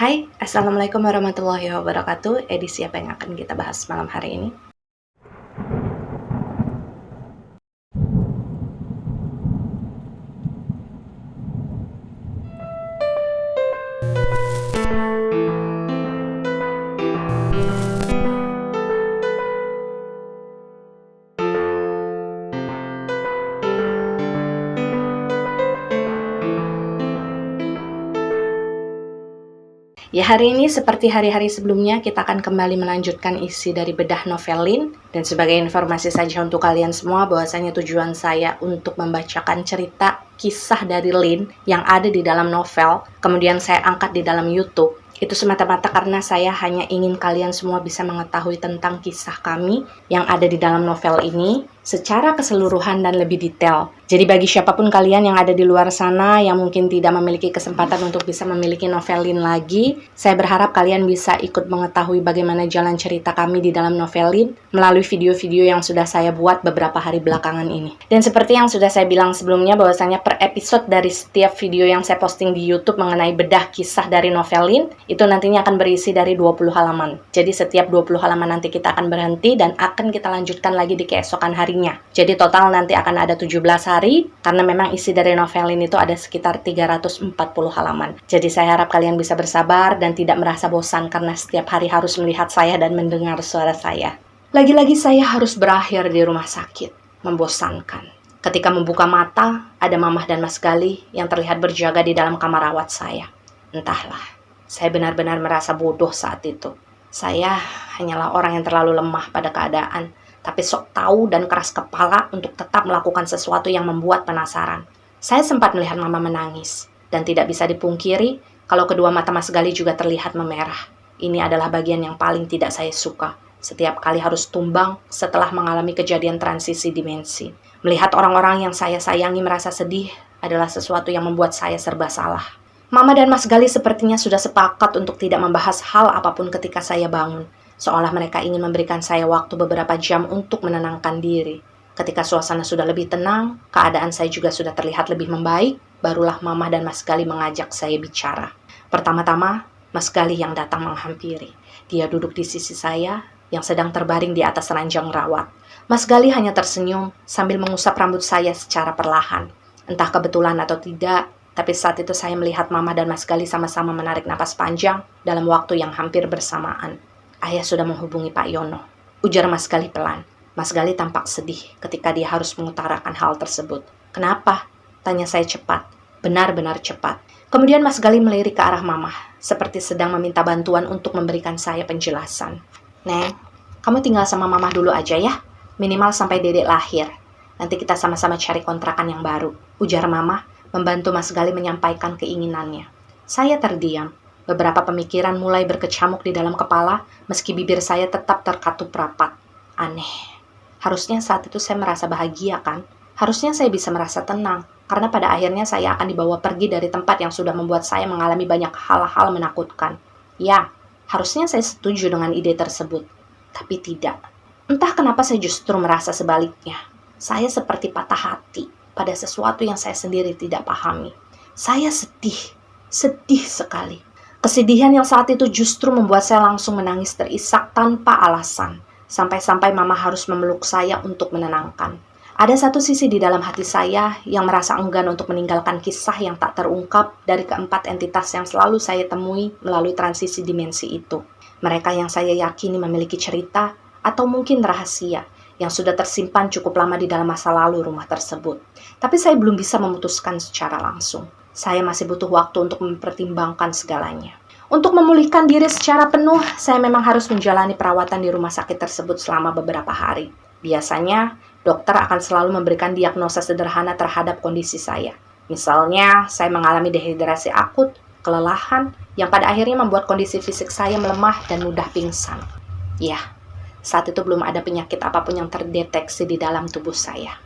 Hai, Assalamualaikum warahmatullahi wabarakatuh. Edisi apa yang akan kita bahas malam hari ini? Ya, hari ini seperti hari-hari sebelumnya, kita akan kembali melanjutkan isi dari bedah novel Lin. Dan sebagai informasi saja untuk kalian semua, bahwasanya tujuan saya untuk membacakan cerita kisah dari Lin yang ada di dalam novel, kemudian saya angkat di dalam YouTube. Itu semata-mata karena saya hanya ingin kalian semua bisa mengetahui tentang kisah kami yang ada di dalam novel ini secara keseluruhan dan lebih detail. Jadi bagi siapapun kalian yang ada di luar sana yang mungkin tidak memiliki kesempatan untuk bisa memiliki novelin lagi, saya berharap kalian bisa ikut mengetahui bagaimana jalan cerita kami di dalam novelin melalui video-video yang sudah saya buat beberapa hari belakangan ini. Dan seperti yang sudah saya bilang sebelumnya, bahwasanya per episode dari setiap video yang saya posting di YouTube mengenai bedah kisah dari novelin, itu nantinya akan berisi dari 20 halaman. Jadi setiap 20 halaman nanti kita akan berhenti dan akan kita lanjutkan lagi di keesokan harinya. Jadi total nanti akan ada 17 hari, karena memang isi dari novelin itu ada sekitar 340 halaman. Jadi saya harap kalian bisa bersabar dan tidak merasa bosan karena setiap hari harus melihat saya dan mendengar suara saya. Lagi-lagi saya harus berakhir di rumah sakit. Membosankan. Ketika membuka mata, ada Mamah dan Mas Gali yang terlihat berjaga di dalam kamar rawat saya. Entahlah. Saya benar-benar merasa bodoh saat itu. Saya hanyalah orang yang terlalu lemah pada keadaan, tapi sok tahu dan keras kepala untuk tetap melakukan sesuatu yang membuat penasaran. Saya sempat melihat Mama menangis, dan tidak bisa dipungkiri kalau kedua mata Mas Gali juga terlihat memerah. Ini adalah bagian yang paling tidak saya suka. Setiap kali harus tumbang setelah mengalami kejadian transisi dimensi. Melihat orang-orang yang saya sayangi merasa sedih adalah sesuatu yang membuat saya serba salah. Mama dan Mas Gali sepertinya sudah sepakat untuk tidak membahas hal apapun ketika saya bangun. Seolah mereka ingin memberikan saya waktu beberapa jam untuk menenangkan diri. Ketika suasana sudah lebih tenang, keadaan saya juga sudah terlihat lebih membaik, barulah Mama dan Mas Gali mengajak saya bicara. Pertama-tama, Mas Gali yang datang menghampiri. Dia duduk di sisi saya yang sedang terbaring di atas ranjang rawat. Mas Gali hanya tersenyum sambil mengusap rambut saya secara perlahan. Entah kebetulan atau tidak, tapi saat itu saya melihat Mama dan Mas Gali sama-sama menarik napas panjang dalam waktu yang hampir bersamaan. Ayah sudah menghubungi Pak Yono, ujar Mas Gali pelan. Mas Gali tampak sedih ketika dia harus mengutarakan hal tersebut. Kenapa? Tanya saya cepat, benar-benar cepat. Kemudian Mas Gali melirik ke arah Mama, seperti sedang meminta bantuan untuk memberikan saya penjelasan. Neng, kamu tinggal sama Mama dulu aja ya, minimal sampai Dedek lahir. Nanti kita sama-sama cari kontrakan yang baru, ujar Mama, membantu Mas Gali menyampaikan keinginannya. Saya terdiam. Beberapa pemikiran mulai berkecamuk di dalam kepala, meski bibir saya tetap terkatup rapat. Aneh. Harusnya saat itu saya merasa bahagia, kan? Harusnya saya bisa merasa tenang, karena pada akhirnya saya akan dibawa pergi dari tempat yang sudah membuat saya mengalami banyak hal-hal menakutkan. Ya, harusnya saya setuju dengan ide tersebut. Tapi tidak. Entah kenapa saya justru merasa sebaliknya. Saya seperti patah hati pada sesuatu yang saya sendiri tidak pahami. Saya sedih sekali. Kesedihan yang saat itu justru membuat saya langsung menangis terisak tanpa alasan. Sampai-sampai Mama harus memeluk saya untuk menenangkan. Ada satu sisi di dalam hati saya yang merasa enggan untuk meninggalkan kisah yang tak terungkap dari keempat entitas yang selalu saya temui melalui transisi dimensi itu. Mereka yang saya yakini memiliki cerita atau mungkin rahasia yang sudah tersimpan cukup lama di dalam masa lalu rumah tersebut. Tapi saya belum bisa memutuskan secara langsung. Saya masih butuh waktu untuk mempertimbangkan segalanya. Untuk memulihkan diri secara penuh, saya memang harus menjalani perawatan di rumah sakit tersebut selama beberapa hari. Biasanya, dokter akan selalu memberikan diagnosa sederhana terhadap kondisi saya. Misalnya, saya mengalami dehidrasi akut, kelelahan, yang pada akhirnya membuat kondisi fisik saya melemah dan mudah pingsan. Ya, saat itu belum ada penyakit apapun yang terdeteksi di dalam tubuh saya.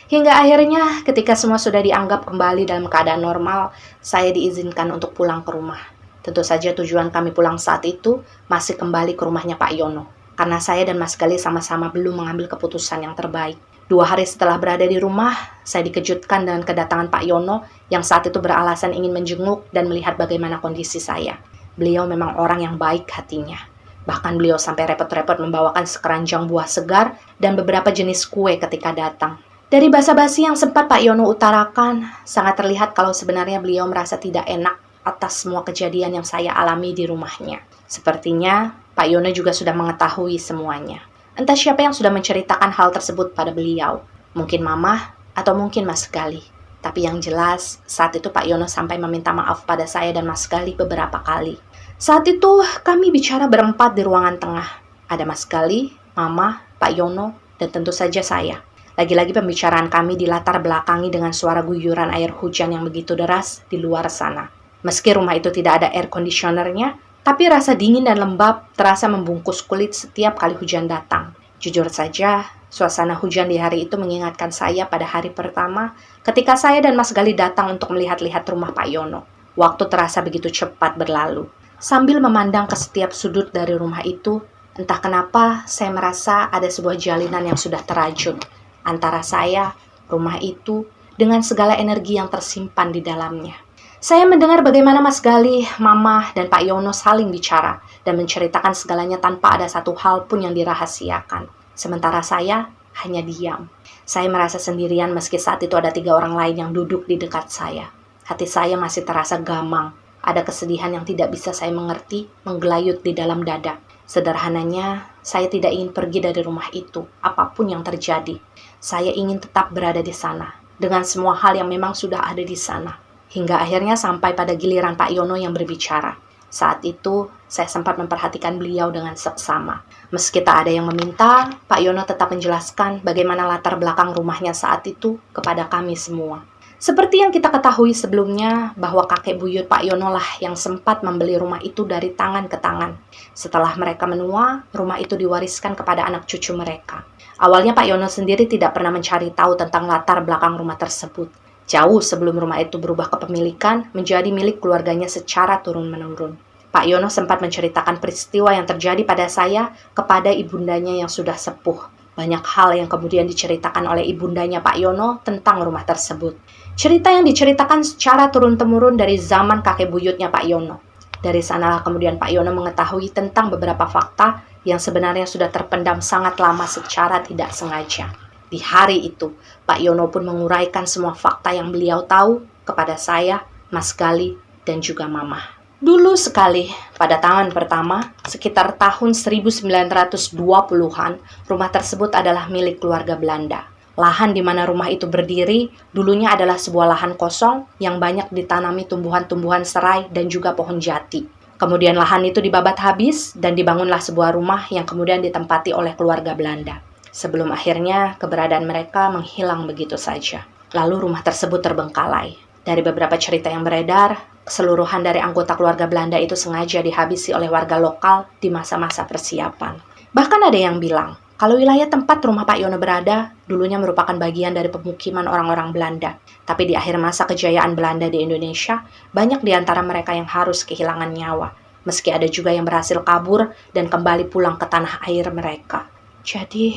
Hingga akhirnya ketika semua sudah dianggap kembali dalam keadaan normal, saya diizinkan untuk pulang ke rumah. Tentu saja tujuan kami pulang saat itu masih kembali ke rumahnya Pak Yono. Karena saya dan Mas Gali sama-sama belum mengambil keputusan yang terbaik. 2 hari setelah berada di rumah, saya dikejutkan dengan kedatangan Pak Yono yang saat itu beralasan ingin menjenguk dan melihat bagaimana kondisi saya. Beliau memang orang yang baik hatinya. Bahkan beliau sampai repot-repot membawakan sekeranjang buah segar dan beberapa jenis kue ketika datang. Dari basa-basi yang sempat Pak Yono utarakan, sangat terlihat kalau sebenarnya beliau merasa tidak enak atas semua kejadian yang saya alami di rumahnya. Sepertinya Pak Yono juga sudah mengetahui semuanya. Entah siapa yang sudah menceritakan hal tersebut pada beliau. Mungkin Mama atau mungkin Mas Gali. Tapi yang jelas, saat itu Pak Yono sampai meminta maaf pada saya dan Mas Gali beberapa kali. Saat itu kami bicara berempat di ruangan tengah. Ada Mas Gali, Mama, Pak Yono, dan tentu saja saya. Lagi-lagi pembicaraan kami dilatar belakangi dengan suara guyuran air hujan yang begitu deras di luar sana. Meski rumah itu tidak ada air conditionernya, tapi rasa dingin dan lembab terasa membungkus kulit setiap kali hujan datang. Jujur saja, suasana hujan di hari itu mengingatkan saya pada hari pertama ketika saya dan Mas Gali datang untuk melihat-lihat rumah Pak Yono. Waktu terasa begitu cepat berlalu. Sambil memandang ke setiap sudut dari rumah itu, entah kenapa saya merasa ada sebuah jalinan yang sudah terajun antara saya, rumah itu, dengan segala energi yang tersimpan di dalamnya. Saya mendengar bagaimana Mas Gali, Mama, dan Pak Yono saling bicara dan menceritakan segalanya tanpa ada satu hal pun yang dirahasiakan. Sementara saya hanya diam. Saya merasa sendirian meski saat itu ada 3 orang lain yang duduk di dekat saya. Hati saya masih terasa gamang. Ada kesedihan yang tidak bisa saya mengerti menggelayut di dalam dada. Sederhananya, saya tidak ingin pergi dari rumah itu, apapun yang terjadi. Saya ingin tetap berada di sana, dengan semua hal yang memang sudah ada di sana. Hingga akhirnya sampai pada giliran Pak Yono yang berbicara. Saat itu, saya sempat memperhatikan beliau dengan seksama. Meski tak ada yang meminta, Pak Yono tetap menjelaskan bagaimana latar belakang rumahnya saat itu kepada kami semua. Seperti yang kita ketahui sebelumnya, bahwa kakek buyut Pak Yono lah yang sempat membeli rumah itu dari tangan ke tangan. Setelah mereka menua, rumah itu diwariskan kepada anak cucu mereka. Awalnya Pak Yono sendiri tidak pernah mencari tahu tentang latar belakang rumah tersebut. Jauh sebelum rumah itu berubah kepemilikan menjadi milik keluarganya secara turun-menurun. Pak Yono sempat menceritakan peristiwa yang terjadi pada saya kepada ibundanya yang sudah sepuh. Banyak hal yang kemudian diceritakan oleh ibundanya Pak Yono tentang rumah tersebut. Cerita yang diceritakan secara turun-temurun dari zaman kakek buyutnya Pak Yono. Dari sanalah kemudian Pak Yono mengetahui tentang beberapa fakta yang sebenarnya sudah terpendam sangat lama secara tidak sengaja. Di hari itu, Pak Yono pun menguraikan semua fakta yang beliau tahu kepada saya, Mas Gali, dan juga Mama. Dulu sekali, pada tahun pertama, sekitar tahun 1920-an, rumah tersebut adalah milik keluarga Belanda. Lahan di mana rumah itu berdiri, dulunya adalah sebuah lahan kosong yang banyak ditanami tumbuhan-tumbuhan serai dan juga pohon jati. Kemudian lahan itu dibabat habis dan dibangunlah sebuah rumah yang kemudian ditempati oleh keluarga Belanda. Sebelum akhirnya keberadaan mereka menghilang begitu saja. Lalu rumah tersebut terbengkalai. Dari beberapa cerita yang beredar, keseluruhan dari anggota keluarga Belanda itu sengaja dihabisi oleh warga lokal di masa-masa persiapan. Bahkan ada yang bilang, kalau wilayah tempat rumah Pak Yono berada, dulunya merupakan bagian dari pemukiman orang-orang Belanda. Tapi di akhir masa kejayaan Belanda di Indonesia, banyak di antara mereka yang harus kehilangan nyawa. Meski ada juga yang berhasil kabur dan kembali pulang ke tanah air mereka. Jadi,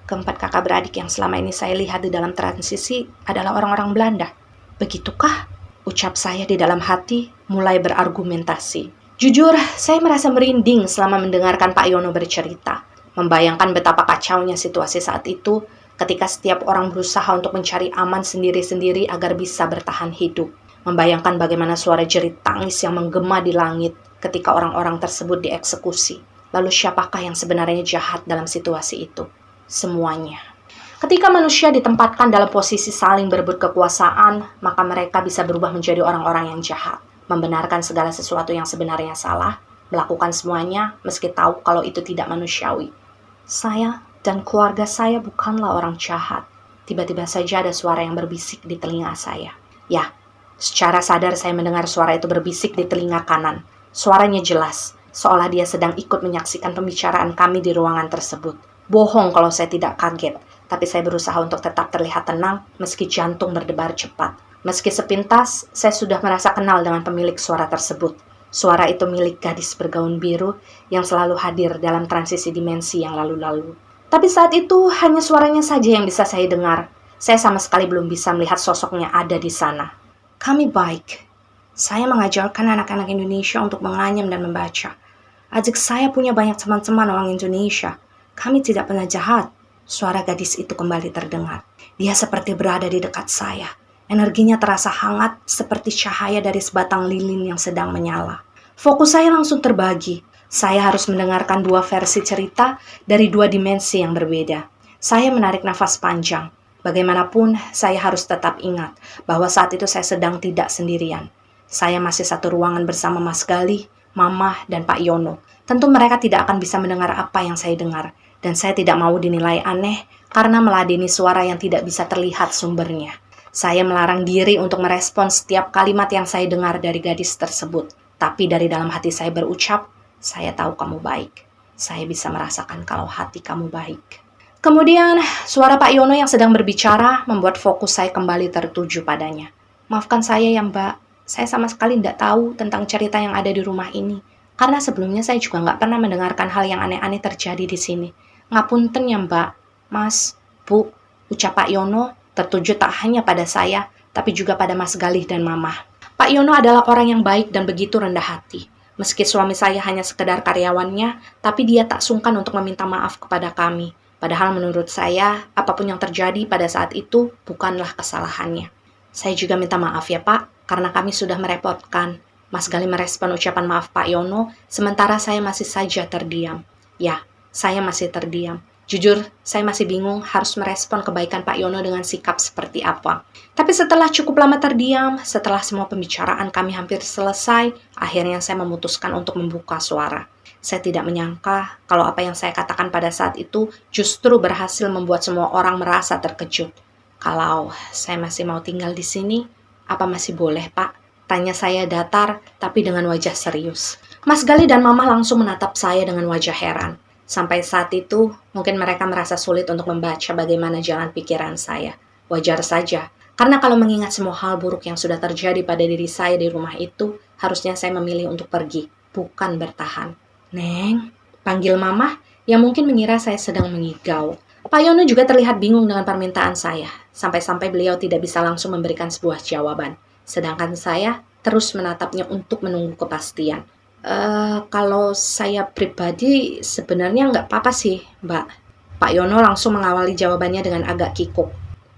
keempat kakak beradik yang selama ini saya lihat di dalam transisi adalah orang-orang Belanda. Begitukah? Ucap saya di dalam hati mulai berargumentasi. Jujur, saya merasa merinding selama mendengarkan Pak Yono bercerita. Membayangkan betapa kacaunya situasi saat itu ketika setiap orang berusaha untuk mencari aman sendiri-sendiri agar bisa bertahan hidup. Membayangkan bagaimana suara jerit tangis yang menggema di langit ketika orang-orang tersebut dieksekusi. Lalu siapakah yang sebenarnya jahat dalam situasi itu? Semuanya. Ketika manusia ditempatkan dalam posisi saling berebut kekuasaan, maka mereka bisa berubah menjadi orang-orang yang jahat, membenarkan segala sesuatu yang sebenarnya salah, melakukan semuanya meski tahu kalau itu tidak manusiawi. Saya dan keluarga saya bukanlah orang jahat. Tiba-tiba saja ada suara yang berbisik di telinga saya. Ya, secara sadar saya mendengar suara itu berbisik di telinga kanan. Suaranya jelas, seolah dia sedang ikut menyaksikan pembicaraan kami di ruangan tersebut. Bohong kalau saya tidak kaget, tapi saya berusaha untuk tetap terlihat tenang meski jantung berdebar cepat. Meski sepintas, saya sudah merasa kenal dengan pemilik suara tersebut. Suara itu milik gadis bergaun biru yang selalu hadir dalam transisi dimensi yang lalu-lalu. Tapi saat itu hanya suaranya saja yang bisa saya dengar. Saya sama sekali belum bisa melihat sosoknya ada di sana. Kami baik. Saya mengajarkan anak-anak Indonesia untuk menganyam dan membaca. Adik saya punya banyak teman-teman orang Indonesia. Kami tidak pernah jahat. Suara gadis itu kembali terdengar. Dia seperti berada di dekat saya. Energinya terasa hangat seperti cahaya dari sebatang lilin yang sedang menyala. Fokus saya langsung terbagi. Saya harus mendengarkan dua versi cerita dari dua dimensi yang berbeda. Saya menarik nafas panjang. Bagaimanapun, saya harus tetap ingat bahwa saat itu saya sedang tidak sendirian. Saya masih satu ruangan bersama Mas Galih, Mama, dan Pak Yono. Tentu mereka tidak akan bisa mendengar apa yang saya dengar. Dan saya tidak mau dinilai aneh karena meladeni suara yang tidak bisa terlihat sumbernya. Saya melarang diri untuk merespon setiap kalimat yang saya dengar dari gadis tersebut. Tapi dari dalam hati saya berucap, saya tahu kamu baik. Saya bisa merasakan kalau hati kamu baik. Kemudian, suara Pak Yono yang sedang berbicara membuat fokus saya kembali tertuju padanya. Maafkan saya ya Mbak, saya sama sekali tidak tahu tentang cerita yang ada di rumah ini. Karena sebelumnya saya juga nggak pernah mendengarkan hal yang aneh-aneh terjadi di sini. Ngapunten ya Mbak, Mas, Bu, ucap Pak Yono tertuju tak hanya pada saya, tapi juga pada Mas Galih dan Mama. Pak Yono adalah orang yang baik dan begitu rendah hati. Meski suami saya hanya sekedar karyawannya, tapi dia tak sungkan untuk meminta maaf kepada kami. Padahal menurut saya, apapun yang terjadi pada saat itu bukanlah kesalahannya. Saya juga minta maaf ya Pak, karena kami sudah merepotkan. Mas Galih merespon ucapan maaf Pak Yono, sementara saya masih saja terdiam. Ya, saya masih terdiam. Jujur, saya masih bingung harus merespon kebaikan Pak Yono dengan sikap seperti apa. Tapi setelah cukup lama terdiam, setelah semua pembicaraan kami hampir selesai, akhirnya saya memutuskan untuk membuka suara. Saya tidak menyangka kalau apa yang saya katakan pada saat itu justru berhasil membuat semua orang merasa terkejut. Kalau saya masih mau tinggal di sini, apa masih boleh Pak? Tanya saya datar, tapi dengan wajah serius. Mas Galih dan Mama langsung menatap saya dengan wajah heran. Sampai saat itu, mungkin mereka merasa sulit untuk membaca bagaimana jalan pikiran saya. Wajar saja, karena kalau mengingat semua hal buruk yang sudah terjadi pada diri saya di rumah itu, harusnya saya memilih untuk pergi, bukan bertahan. Neng, panggil Mama, yang mungkin mengira saya sedang mengigau. Pak Yono juga terlihat bingung dengan permintaan saya, sampai-sampai beliau tidak bisa langsung memberikan sebuah jawaban. Sedangkan saya terus menatapnya untuk menunggu kepastian. Kalau saya pribadi sebenarnya nggak apa-apa sih, Mbak. Pak Yono langsung mengawali jawabannya dengan agak kikuk.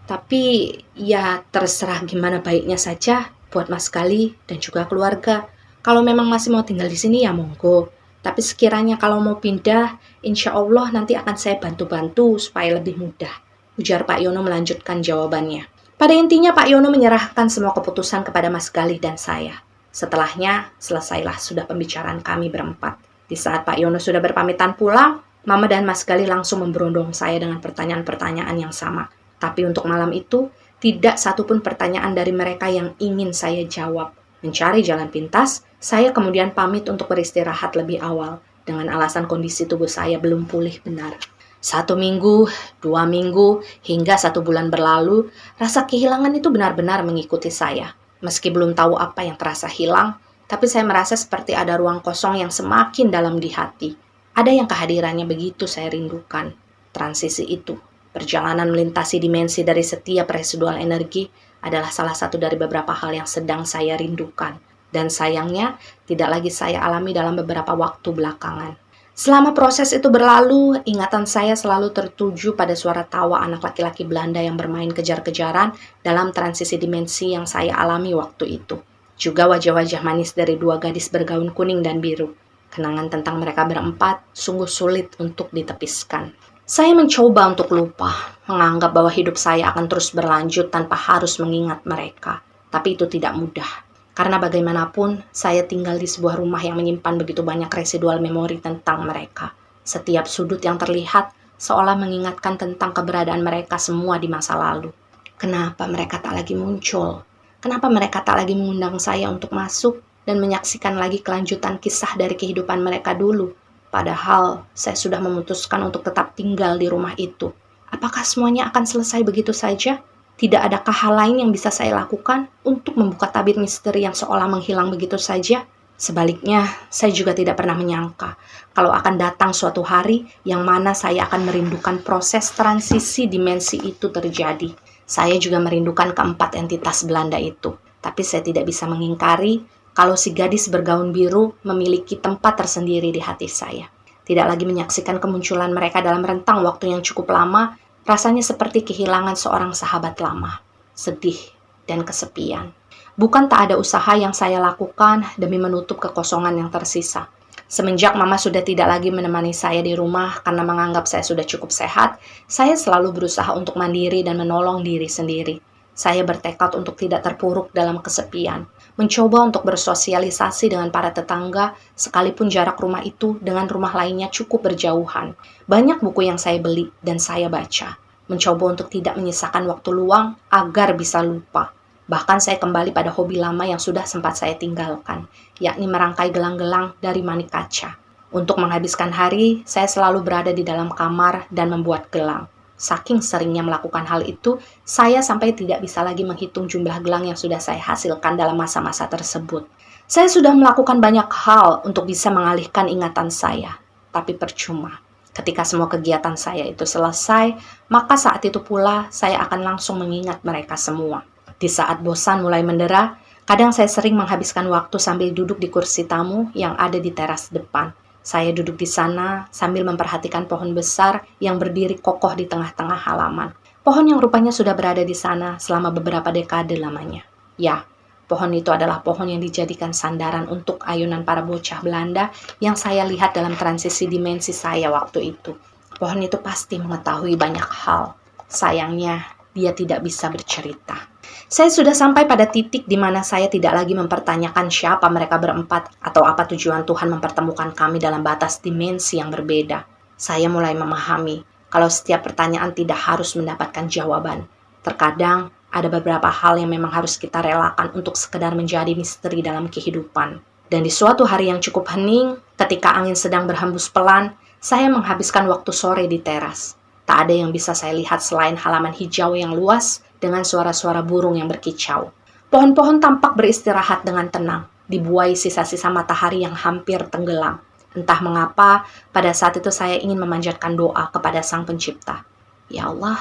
Tapi ya terserah gimana baiknya saja buat Mas Galih dan juga keluarga. Kalau memang masih mau tinggal di sini ya monggo. Tapi sekiranya kalau mau pindah, insya Allah nanti akan saya bantu-bantu supaya lebih mudah. Ujar Pak Yono melanjutkan jawabannya. Pada intinya Pak Yono menyerahkan semua keputusan kepada Mas Galih dan saya. Setelahnya, selesailah sudah pembicaraan kami berempat. Di saat Pak Yono sudah berpamitan pulang, Mama dan Mas Galih langsung memberondong saya dengan pertanyaan-pertanyaan yang sama. Tapi untuk malam itu, tidak satupun pertanyaan dari mereka yang ingin saya jawab. Mencari jalan pintas, saya kemudian pamit untuk beristirahat lebih awal, dengan alasan kondisi tubuh saya belum pulih benar. 1 minggu, 2 minggu, hingga 1 bulan berlalu, rasa kehilangan itu benar-benar mengikuti saya. Meski belum tahu apa yang terasa hilang, tapi saya merasa seperti ada ruang kosong yang semakin dalam di hati. Ada yang kehadirannya begitu saya rindukan. Transisi itu, perjalanan melintasi dimensi dari setiap residual energi, adalah salah satu dari beberapa hal yang sedang saya rindukan. Dan sayangnya, tidak lagi saya alami dalam beberapa waktu belakangan. Selama proses itu berlalu, ingatan saya selalu tertuju pada suara tawa anak laki-laki Belanda yang bermain kejar-kejaran dalam transisi dimensi yang saya alami waktu itu. Juga wajah-wajah manis dari 2 gadis bergaun kuning dan biru. Kenangan tentang mereka berempat sungguh sulit untuk ditepiskan. Saya mencoba untuk lupa, menganggap bahwa hidup saya akan terus berlanjut tanpa harus mengingat mereka. Tapi itu tidak mudah. Karena bagaimanapun, saya tinggal di sebuah rumah yang menyimpan begitu banyak residual memori tentang mereka. Setiap sudut yang terlihat seolah mengingatkan tentang keberadaan mereka semua di masa lalu. Kenapa mereka tak lagi muncul? Kenapa mereka tak lagi mengundang saya untuk masuk dan menyaksikan lagi kelanjutan kisah dari kehidupan mereka dulu? Padahal saya sudah memutuskan untuk tetap tinggal di rumah itu. Apakah semuanya akan selesai begitu saja? Tidak adakah hal lain yang bisa saya lakukan untuk membuka tabir misteri yang seolah menghilang begitu saja? Sebaliknya, saya juga tidak pernah menyangka kalau akan datang suatu hari yang mana saya akan merindukan proses transisi dimensi itu terjadi. Saya juga merindukan keempat entitas Belanda itu. Tapi saya tidak bisa mengingkari kalau si gadis bergaun biru memiliki tempat tersendiri di hati saya. Tidak lagi menyaksikan kemunculan mereka dalam rentang waktu yang cukup lama, rasanya seperti kehilangan seorang sahabat lama. Sedih dan kesepian. Bukan tak ada usaha yang saya lakukan demi menutup kekosongan yang tersisa. Semenjak Mama sudah tidak lagi menemani saya di rumah karena menganggap saya sudah cukup sehat, saya selalu berusaha untuk mandiri dan menolong diri sendiri. Saya bertekad untuk tidak terpuruk dalam kesepian, mencoba untuk bersosialisasi dengan para tetangga, sekalipun jarak rumah itu dengan rumah lainnya cukup berjauhan. Banyak buku yang saya beli dan saya baca, mencoba untuk tidak menyisakan waktu luang agar bisa lupa. Bahkan saya kembali pada hobi lama yang sudah sempat saya tinggalkan, yakni merangkai gelang-gelang dari manik kaca. Untuk menghabiskan hari, saya selalu berada di dalam kamar dan membuat gelang. Saking seringnya melakukan hal itu, saya sampai tidak bisa lagi menghitung jumlah gelang yang sudah saya hasilkan dalam masa-masa tersebut. Saya sudah melakukan banyak hal untuk bisa mengalihkan ingatan saya, tapi percuma. Ketika semua kegiatan saya itu selesai, maka saat itu pula saya akan langsung mengingat mereka semua. Di saat bosan mulai mendera, kadang saya sering menghabiskan waktu sambil duduk di kursi tamu yang ada di teras depan. Saya duduk di sana sambil memperhatikan pohon besar yang berdiri kokoh di tengah-tengah halaman. Pohon yang rupanya sudah berada di sana selama beberapa dekade lamanya. Ya, pohon itu adalah pohon yang dijadikan sandaran untuk ayunan para bocah Belanda yang saya lihat dalam transisi dimensi saya waktu itu. Pohon itu pasti mengetahui banyak hal. Sayangnya, dia tidak bisa bercerita. Saya sudah sampai pada titik di mana saya tidak lagi mempertanyakan siapa mereka berempat atau apa tujuan Tuhan mempertemukan kami dalam batas dimensi yang berbeda. Saya mulai memahami kalau setiap pertanyaan tidak harus mendapatkan jawaban. Terkadang ada beberapa hal yang memang harus kita relakan untuk sekedar menjadi misteri dalam kehidupan. Dan di suatu hari yang cukup hening, ketika angin sedang berhembus pelan, saya menghabiskan waktu sore di teras. Tak ada yang bisa saya lihat selain halaman hijau yang luas dengan suara-suara burung yang berkicau. Pohon-pohon tampak beristirahat dengan tenang, dibuai sisa-sisa matahari yang hampir tenggelam. Entah mengapa, pada saat itu saya ingin memanjatkan doa kepada Sang Pencipta. Ya Allah,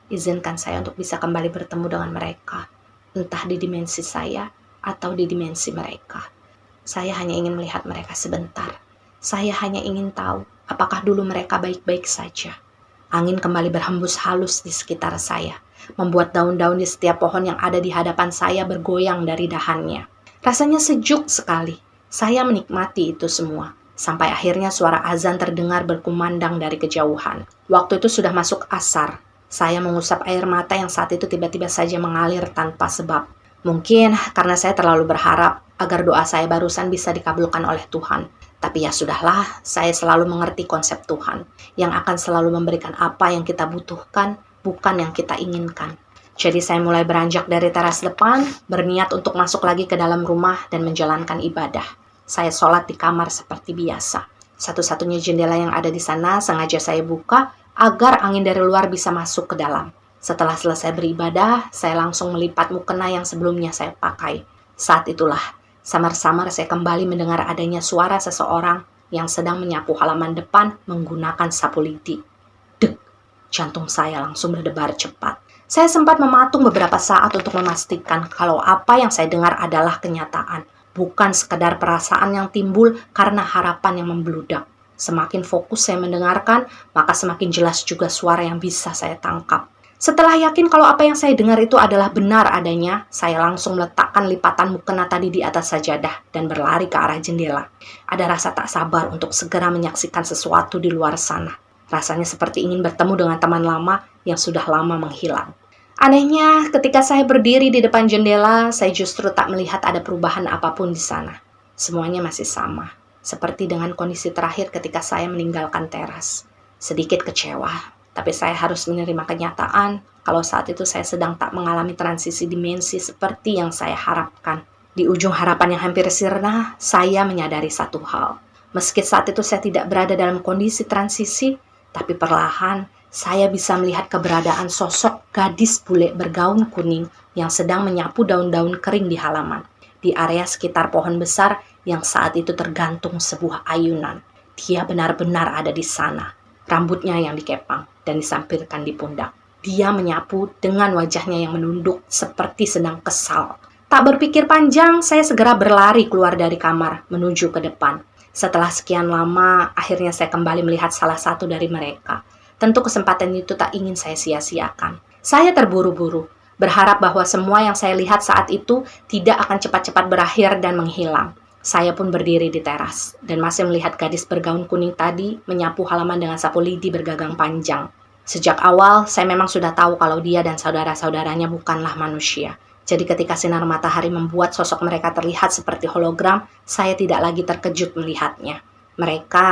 izinkan saya untuk bisa kembali bertemu dengan mereka, entah di dimensi saya atau di dimensi mereka. Saya hanya ingin melihat mereka sebentar. Saya hanya ingin tahu apakah dulu mereka baik-baik saja. Angin kembali berhembus halus di sekitar saya, membuat daun-daun di setiap pohon yang ada di hadapan saya bergoyang dari dahannya. Rasanya sejuk sekali. Saya menikmati itu semua, sampai akhirnya suara azan terdengar berkumandang dari kejauhan. Waktu itu sudah masuk asar. Saya mengusap air mata yang saat itu tiba-tiba saja mengalir tanpa sebab. Mungkin karena saya terlalu berharap agar doa saya barusan bisa dikabulkan oleh Tuhan. Tapi ya sudahlah, saya selalu mengerti konsep Tuhan, yang akan selalu memberikan apa yang kita butuhkan, bukan yang kita inginkan. Jadi saya mulai beranjak dari teras depan, berniat untuk masuk lagi ke dalam rumah dan menjalankan ibadah. Saya sholat di kamar seperti biasa. Satu-satunya jendela yang ada di sana sengaja saya buka, agar angin dari luar bisa masuk ke dalam. Setelah selesai beribadah, saya langsung melipat mukena yang sebelumnya saya pakai. Saat itulah, samar-samar saya kembali mendengar adanya suara seseorang yang sedang menyapu halaman depan menggunakan sapu lidi. Dek, jantung saya langsung berdebar cepat. Saya sempat mematung beberapa saat untuk memastikan kalau apa yang saya dengar adalah kenyataan, bukan sekedar perasaan yang timbul karena harapan yang membludak. Semakin fokus saya mendengarkan, maka semakin jelas juga suara yang bisa saya tangkap. Setelah yakin kalau apa yang saya dengar itu adalah benar adanya, saya langsung meletakkan lipatan mukena tadi di atas sajadah dan berlari ke arah jendela. Ada rasa tak sabar untuk segera menyaksikan sesuatu di luar sana. Rasanya seperti ingin bertemu dengan teman lama yang sudah lama menghilang. Anehnya, ketika saya berdiri di depan jendela, saya justru tak melihat ada perubahan apapun di sana. Semuanya masih sama, seperti dengan kondisi terakhir ketika saya meninggalkan teras. Sedikit kecewa. Tapi saya harus menerima kenyataan kalau saat itu saya sedang tak mengalami transisi dimensi seperti yang saya harapkan. Di ujung harapan yang hampir sirna, saya menyadari satu hal. Meski saat itu saya tidak berada dalam kondisi transisi, tapi perlahan saya bisa melihat keberadaan sosok gadis bule bergaun kuning yang sedang menyapu daun-daun kering di halaman. di area sekitar pohon besar yang saat itu tergantung sebuah ayunan. Dia benar-benar ada di sana. Rambutnya yang dikepang dan disampirkan di pundak. Dia menyapu dengan wajahnya yang menunduk seperti sedang kesal. Tak berpikir panjang, saya segera berlari keluar dari kamar menuju ke depan. Setelah sekian lama, akhirnya saya kembali melihat salah satu dari mereka. Tentu kesempatan itu tak ingin saya sia-siakan. Saya terburu-buru, berharap bahwa semua yang saya lihat saat itu tidak akan cepat-cepat berakhir dan menghilang. Saya pun berdiri di teras, dan masih melihat gadis bergaun kuning tadi menyapu halaman dengan sapu lidi bergagang panjang. Sejak awal, saya memang sudah tahu kalau dia dan saudara-saudaranya bukanlah manusia. Jadi ketika sinar matahari membuat sosok mereka terlihat seperti hologram, saya tidak lagi terkejut melihatnya. Mereka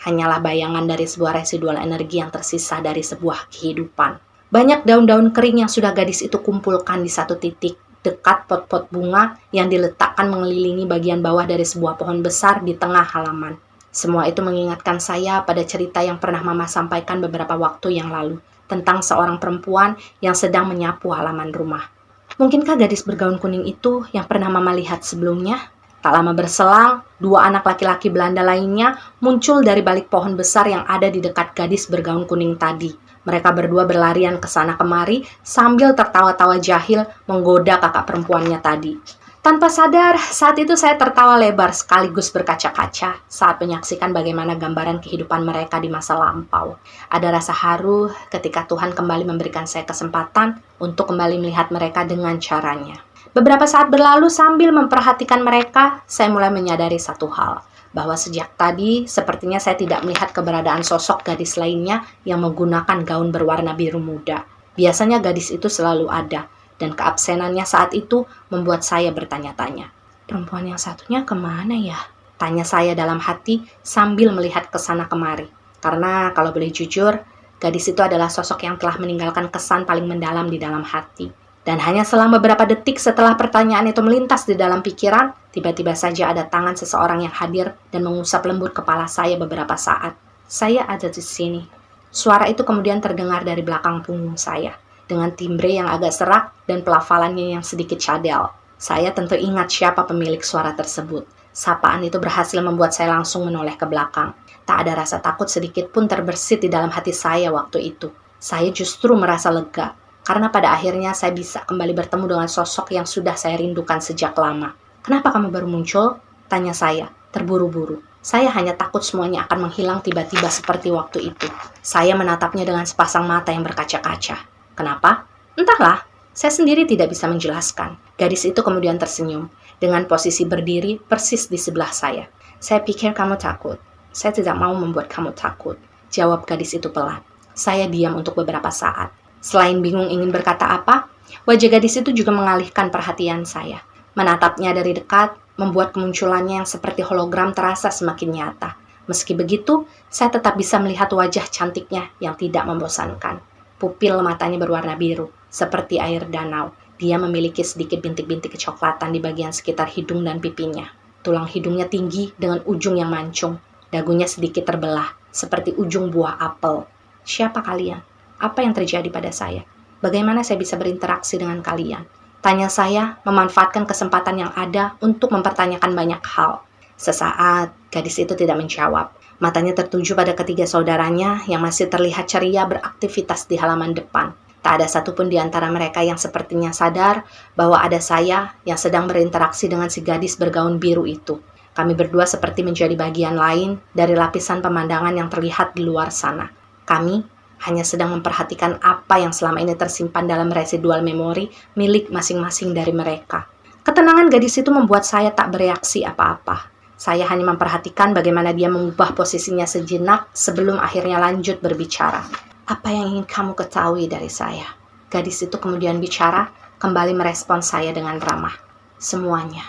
hanyalah bayangan dari sebuah residual energi yang tersisa dari sebuah kehidupan. Banyak daun-daun kering yang sudah gadis itu kumpulkan di satu titik, dekat pot-pot bunga yang diletakkan mengelilingi bagian bawah dari sebuah pohon besar di tengah halaman. Semua itu mengingatkan saya pada cerita yang pernah Mama sampaikan beberapa waktu yang lalu, tentang seorang perempuan yang sedang menyapu halaman rumah. Mungkinkah gadis bergaun kuning itu yang pernah Mama lihat sebelumnya? Tak lama berselang, dua anak laki-laki Belanda lainnya muncul dari balik pohon besar yang ada di dekat gadis bergaun kuning tadi. Mereka berdua berlarian ke sana kemari sambil tertawa-tawa jahil menggoda kakak perempuannya tadi. Tanpa sadar, saat itu saya tertawa lebar sekaligus berkaca-kaca saat menyaksikan bagaimana gambaran kehidupan mereka di masa lampau. Ada rasa haru ketika Tuhan kembali memberikan saya kesempatan untuk kembali melihat mereka dengan caranya. Beberapa saat berlalu sambil memperhatikan mereka, saya mulai menyadari satu hal, bahwa sejak tadi sepertinya saya tidak melihat keberadaan sosok gadis lainnya yang menggunakan gaun berwarna biru muda. Biasanya gadis itu selalu ada, dan keabsenannya saat itu membuat saya bertanya-tanya. Perempuan yang satunya kemana ya? Tanya saya dalam hati sambil melihat ke sana kemari. Karena kalau boleh jujur, gadis itu adalah sosok yang telah meninggalkan kesan paling mendalam di dalam hati. Dan hanya selang beberapa detik setelah pertanyaan itu melintas di dalam pikiran, tiba-tiba saja ada tangan seseorang yang hadir dan mengusap lembut kepala saya beberapa saat. Saya ada di sini. Suara itu kemudian terdengar dari belakang punggung saya, dengan timbre yang agak serak dan pelafalannya yang sedikit cadel. Saya tentu ingat siapa pemilik suara tersebut. Sapaan itu berhasil membuat saya langsung menoleh ke belakang. Tak ada rasa takut sedikit pun terbersit di dalam hati saya waktu itu. Saya justru merasa lega, karena pada akhirnya saya bisa kembali bertemu dengan sosok yang sudah saya rindukan sejak lama. "Kenapa kamu baru muncul?" tanya saya, terburu-buru. Saya hanya takut semuanya akan menghilang tiba-tiba seperti waktu itu. Saya menatapnya dengan sepasang mata yang berkaca-kaca. "Kenapa?" "Entahlah, saya sendiri tidak bisa menjelaskan." Gadis itu kemudian tersenyum, dengan posisi berdiri persis di sebelah saya. "Saya pikir kamu takut." "Saya tidak mau membuat kamu takut," jawab gadis itu pelan. Saya diam untuk beberapa saat. Selain bingung ingin berkata apa, wajah gadis itu juga mengalihkan perhatian saya. Menatapnya dari dekat, membuat kemunculannya yang seperti hologram terasa semakin nyata. Meski begitu, saya tetap bisa melihat wajah cantiknya yang tidak membosankan. Pupil matanya berwarna biru, seperti air danau. Dia memiliki sedikit bintik-bintik kecoklatan di bagian sekitar hidung dan pipinya. Tulang hidungnya tinggi dengan ujung yang mancung. Dagunya sedikit terbelah, seperti ujung buah apel. "Siapa kalian? Apa yang terjadi pada saya? Bagaimana saya bisa berinteraksi dengan kalian?" tanya saya, memanfaatkan kesempatan yang ada untuk mempertanyakan banyak hal. Sesaat, gadis itu tidak menjawab. Matanya tertuju pada ketiga saudaranya yang masih terlihat ceria beraktivitas di halaman depan. Tak ada satupun di antara mereka yang sepertinya sadar bahwa ada saya yang sedang berinteraksi dengan si gadis bergaun biru itu. Kami berdua seperti menjadi bagian lain dari lapisan pemandangan yang terlihat di luar sana. Kami hanya sedang memperhatikan apa yang selama ini tersimpan dalam residual memori milik masing-masing dari mereka. Ketenangan gadis itu membuat saya tak bereaksi apa-apa. Saya hanya memperhatikan bagaimana dia mengubah posisinya sejenak sebelum akhirnya lanjut berbicara. "Apa yang ingin kamu ketahui dari saya?" Gadis itu kemudian bicara, kembali merespon saya dengan ramah. "Semuanya."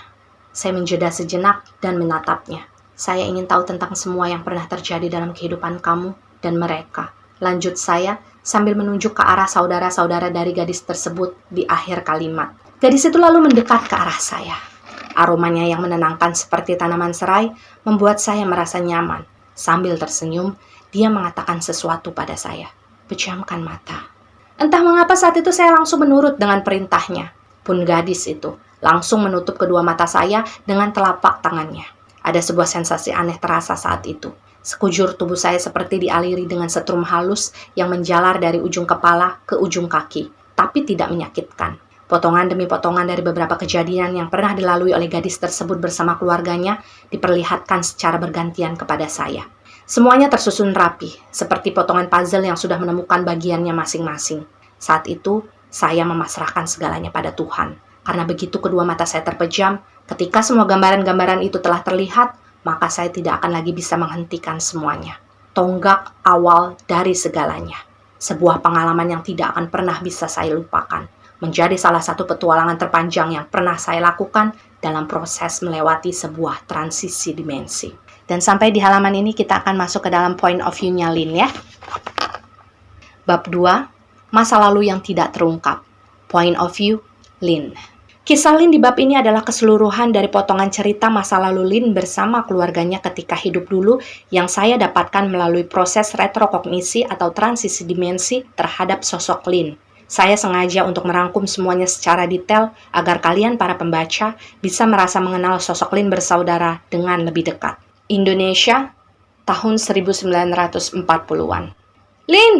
Saya menjeda sejenak dan menatapnya. "Saya ingin tahu tentang semua yang pernah terjadi dalam kehidupan kamu dan mereka." Lanjut saya sambil menunjuk ke arah saudara-saudara dari gadis tersebut di akhir kalimat. Gadis itu lalu mendekat ke arah saya. Aromanya yang menenangkan seperti tanaman serai membuat saya merasa nyaman. Sambil tersenyum, dia mengatakan sesuatu pada saya. "Pejamkan mata." Entah mengapa saat itu saya langsung menurut dengan perintahnya. Pun gadis itu langsung menutup kedua mata saya dengan telapak tangannya. Ada sebuah sensasi aneh terasa saat itu. Sekujur tubuh saya seperti dialiri dengan setrum halus yang menjalar dari ujung kepala ke ujung kaki, tapi tidak menyakitkan. Potongan demi potongan dari beberapa kejadian yang pernah dilalui oleh gadis tersebut bersama keluarganya diperlihatkan secara bergantian kepada saya. Semuanya tersusun rapi, seperti potongan puzzle yang sudah menemukan bagiannya masing-masing. Saat itu, saya memasrahkan segalanya pada Tuhan. Karena begitu kedua mata saya terpejam, ketika semua gambaran-gambaran itu telah terlihat, maka saya tidak akan lagi bisa menghentikan semuanya. Tonggak awal dari segalanya. Sebuah pengalaman yang tidak akan pernah bisa saya lupakan. Menjadi salah satu petualangan terpanjang yang pernah saya lakukan dalam proses melewati sebuah transisi dimensi. Dan sampai di halaman ini kita akan masuk ke dalam point of view-nya Lin ya. Bab 2, masa lalu yang tidak terungkap. Point of view Lin. Kisah Lin di bab ini adalah keseluruhan dari potongan cerita masa lalu Lin bersama keluarganya ketika hidup dulu yang saya dapatkan melalui proses retrokognisi atau transisi dimensi terhadap sosok Lin. Saya sengaja untuk merangkum semuanya secara detail agar kalian para pembaca bisa merasa mengenal sosok Lin bersaudara dengan lebih dekat. Indonesia, tahun 1940-an. Lin,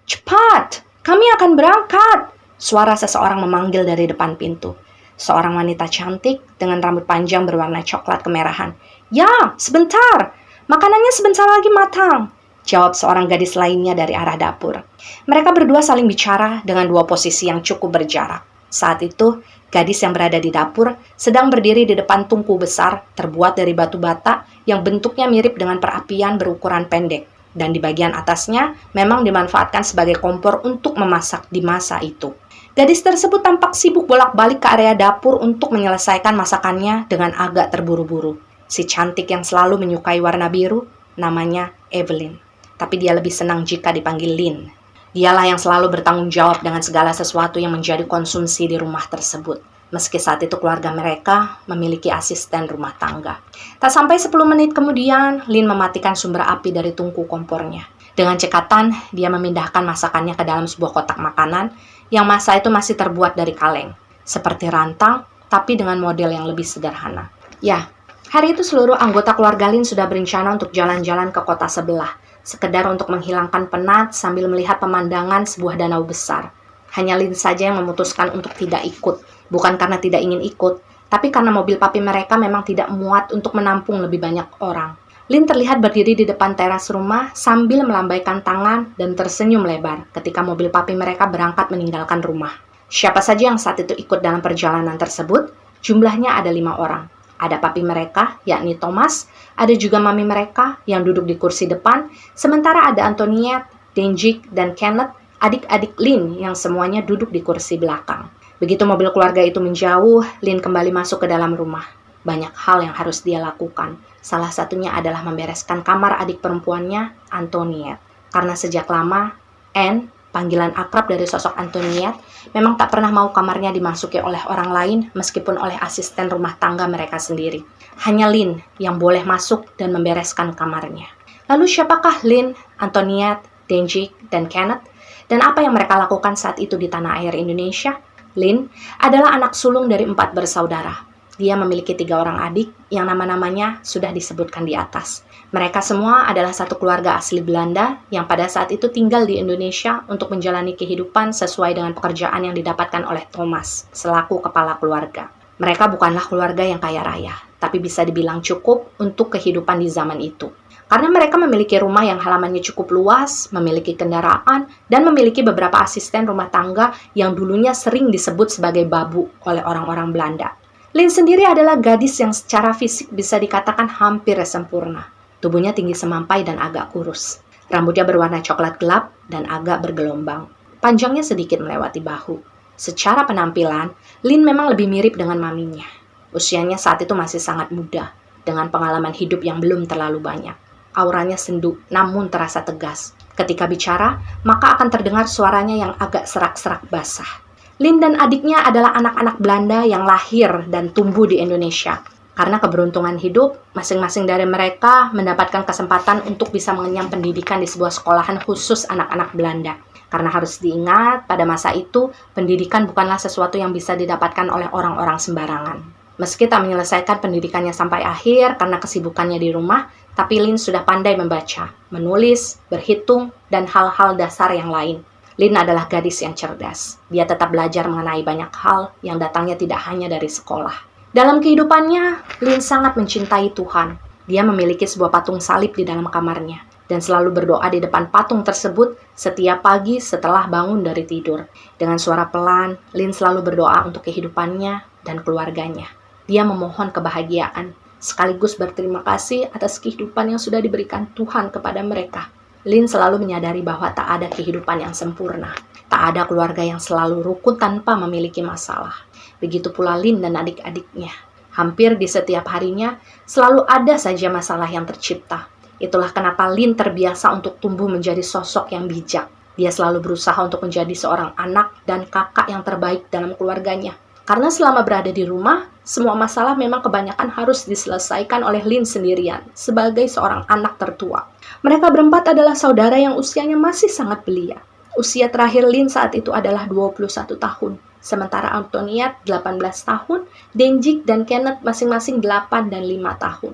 cepat! Kami akan berangkat! Suara seseorang memanggil dari depan pintu. Seorang wanita cantik dengan rambut panjang berwarna coklat kemerahan. Ya, sebentar! Makanannya sebentar lagi matang! Jawab seorang gadis lainnya dari arah dapur. Mereka berdua saling bicara dengan dua posisi yang cukup berjarak. Saat itu, gadis yang berada di dapur sedang berdiri di depan tungku besar terbuat dari batu bata yang bentuknya mirip dengan perapian berukuran pendek. Dan di bagian atasnya memang dimanfaatkan sebagai kompor untuk memasak di masa itu. Gadis tersebut tampak sibuk bolak-balik ke area dapur untuk menyelesaikan masakannya dengan agak terburu-buru. Si cantik yang selalu menyukai warna biru, namanya Evelyn. Tapi dia lebih senang jika dipanggil Lin. Dialah yang selalu bertanggung jawab dengan segala sesuatu yang menjadi konsumsi di rumah tersebut. Meski saat itu keluarga mereka memiliki asisten rumah tangga. Tak sampai 10 menit kemudian, Lin mematikan sumber api dari tungku kompornya. Dengan cekatan, dia memindahkan masakannya ke dalam sebuah kotak makanan yang masa itu masih terbuat dari kaleng. Seperti rantang, tapi dengan model yang lebih sederhana. Ya, hari itu seluruh anggota keluarga Lin sudah berencana untuk jalan-jalan ke kota sebelah. Sekedar untuk menghilangkan penat sambil melihat pemandangan sebuah danau besar. Hanya Lin saja yang memutuskan untuk tidak ikut. Bukan karena tidak ingin ikut, tapi karena mobil papi mereka memang tidak muat untuk menampung lebih banyak orang. Lin terlihat berdiri di depan teras rumah sambil melambaikan tangan dan tersenyum lebar ketika mobil papi mereka berangkat meninggalkan rumah. Siapa saja yang saat itu ikut dalam perjalanan tersebut, jumlahnya ada 5 orang. Ada papi mereka, yakni Thomas, ada juga mami mereka yang duduk di kursi depan, sementara ada Antoniette, Denjik, dan Kenneth, adik-adik Lin yang semuanya duduk di kursi belakang. Begitu mobil keluarga itu menjauh, Lin kembali masuk ke dalam rumah. Banyak hal yang harus dia lakukan. Salah satunya adalah membereskan kamar adik perempuannya, Antoniette. Karena sejak lama, Anne, panggilan akrab dari sosok Antoniette, memang tak pernah mau kamarnya dimasuki oleh orang lain meskipun oleh asisten rumah tangga mereka sendiri. Hanya Lin yang boleh masuk dan membereskan kamarnya. Lalu siapakah Lin, Antoniette, Denjik, dan Kenneth? Dan apa yang mereka lakukan saat itu di tanah air Indonesia? Lin adalah anak sulung dari 4 bersaudara. Dia memiliki 3 orang adik yang nama-namanya sudah disebutkan di atas. Mereka semua adalah satu keluarga asli Belanda yang pada saat itu tinggal di Indonesia untuk menjalani kehidupan sesuai dengan pekerjaan yang didapatkan oleh Thomas selaku kepala keluarga. Mereka bukanlah keluarga yang kaya raya, tapi bisa dibilang cukup untuk kehidupan di zaman itu. Karena mereka memiliki rumah yang halamannya cukup luas, memiliki kendaraan, dan memiliki beberapa asisten rumah tangga yang dulunya sering disebut sebagai babu oleh orang-orang Belanda. Lin sendiri adalah gadis yang secara fisik bisa dikatakan hampir sempurna. Tubuhnya tinggi semampai dan agak kurus. Rambutnya berwarna coklat gelap dan agak bergelombang. Panjangnya sedikit melewati bahu. Secara penampilan, Lin memang lebih mirip dengan maminya. Usianya saat itu masih sangat muda, dengan pengalaman hidup yang belum terlalu banyak. Auranya sendu, namun terasa tegas. Ketika bicara, maka akan terdengar suaranya yang agak serak-serak basah. Lin dan adiknya adalah anak-anak Belanda yang lahir dan tumbuh di Indonesia. Karena keberuntungan hidup, masing-masing dari mereka mendapatkan kesempatan untuk bisa mengenyam pendidikan di sebuah sekolahan khusus anak-anak Belanda. Karena harus diingat, pada masa itu, pendidikan bukanlah sesuatu yang bisa didapatkan oleh orang-orang sembarangan. Meski tak menyelesaikan pendidikannya sampai akhir karena kesibukannya di rumah, tapi Lin sudah pandai membaca, menulis, berhitung, dan hal-hal dasar yang lain. Lin adalah gadis yang cerdas. Dia tetap belajar mengenai banyak hal yang datangnya tidak hanya dari sekolah. Dalam kehidupannya, Lin sangat mencintai Tuhan. Dia memiliki sebuah patung salib di dalam kamarnya dan selalu berdoa di depan patung tersebut setiap pagi setelah bangun dari tidur. Dengan suara pelan, Lin selalu berdoa untuk kehidupannya dan keluarganya. Dia memohon kebahagiaan, sekaligus berterima kasih atas kehidupan yang sudah diberikan Tuhan kepada mereka. Lin selalu menyadari bahwa tak ada kehidupan yang sempurna. Tak ada keluarga yang selalu rukun tanpa memiliki masalah. Begitu pula Lin dan adik-adiknya. Hampir di setiap harinya, selalu ada saja masalah yang tercipta. Itulah kenapa Lin terbiasa untuk tumbuh menjadi sosok yang bijak. Dia selalu berusaha untuk menjadi seorang anak dan kakak yang terbaik dalam keluarganya. Karena selama berada di rumah, semua masalah memang kebanyakan harus diselesaikan oleh Lin sendirian sebagai seorang anak tertua. Mereka berempat adalah saudara yang usianya masih sangat belia. Usia terakhir Lin saat itu adalah 21 tahun. Sementara Antoniat 18 tahun, Denjik dan Kenneth masing-masing 8 dan 5 tahun.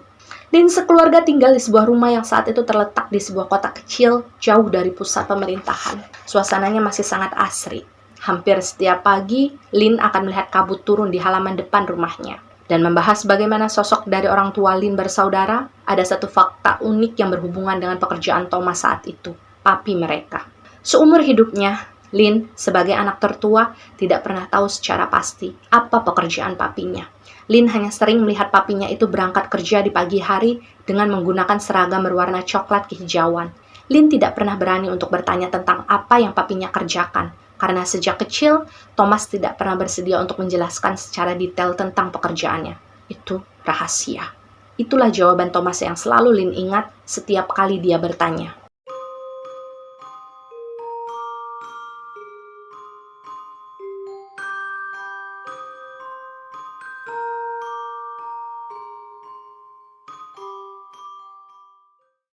Lin sekeluarga tinggal di sebuah rumah yang saat itu terletak di sebuah kota kecil, jauh dari pusat pemerintahan. Suasananya masih sangat asri. Hampir setiap pagi, Lin akan melihat kabut turun di halaman depan rumahnya. Dan membahas bagaimana sosok dari orang tua Lin bersaudara, ada satu fakta unik yang berhubungan dengan pekerjaan Thomas saat itu, papi mereka. Seumur hidupnya, Lin sebagai anak tertua tidak pernah tahu secara pasti apa pekerjaan papinya. Lin hanya sering melihat papinya itu berangkat kerja di pagi hari dengan menggunakan seragam berwarna coklat kehijauan. Lin tidak pernah berani untuk bertanya tentang apa yang papinya kerjakan, karena sejak kecil, Thomas tidak pernah bersedia untuk menjelaskan secara detail tentang pekerjaannya. Itu rahasia. Itulah jawaban Thomas yang selalu Lin ingat setiap kali dia bertanya.